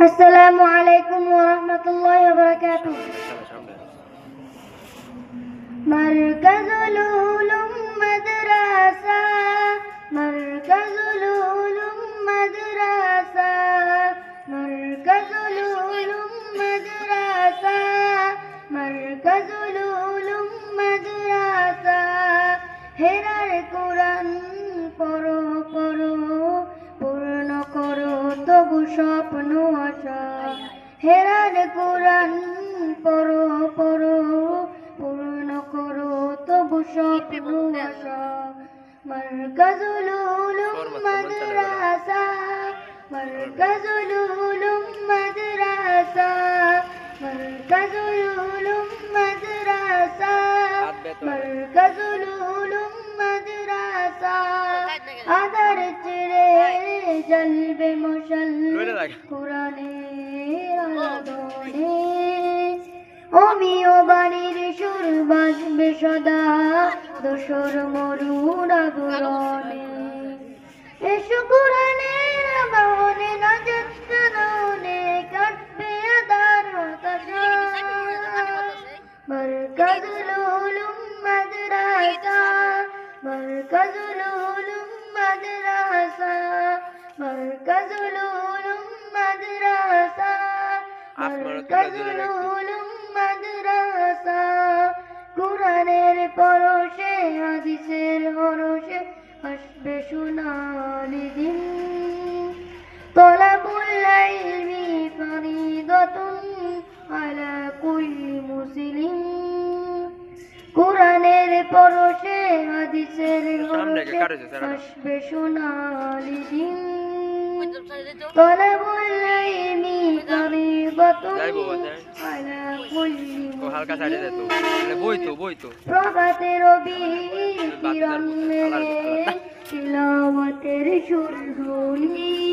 আসসালামু আলাইকুম ওয়া রাহমাতুল্লাহি ওয়া বারাকাতুহু। মারকাজুল উলুম মাদ্রাসা, মারকাজুল উলুম মাদ্রাসা, মারকাজুল উলুম মাদ্রাসা, মারকাজুল উলুম মাদ্রাসা। হেরার কোরআন পড়ো পড়ো, পূর্ণ করো তবু স্বপ্ন আশা। হেরার কোরআন পড়ো পড়ো, পূর্ণ করো তবু স্বপ্ন আশা। মারকাজুল উলুম মাদ্রাসা, মারকাজুল উলুম মাদ্রাসা, মারকাজুল উলুম মাদ্রাসা, মারকাজুল উলুম মাদ্রাসা। আদার চিরে জ্বলবে মশাল কোরআনের আলোদনে, অমিয় বাণীর সুর বাজবে সদা দোসর মরুর আবরণে। এসো কোরআনের আবাহনে নাজাত কারণে, কাটবে আদার হতাশা। মারকাজুল উলুম মাদ্রাসা, মারকাজুল উলুম মাদ্রাসা, মারকাজুল উলুম মাদ্রাসা, মারকাজুল উলুম মাদ্রাসা। কোরআনের পরশে হাদিসের হরশে আসবে সোনালি দিন। তলাবুল ইলমি ফরিদাতুন আলা কুল্লি মুসলিম। কোরআনের পরশে হাদিসের হরশে আসবে সোনালি দিন। তলাবুল ইলমি ফরিদাতুন আলা কুল্লি মুসলিম। প্রভাতে রবি কিরণ মেলে তিলাওয়াতের সুর ধ্বনি।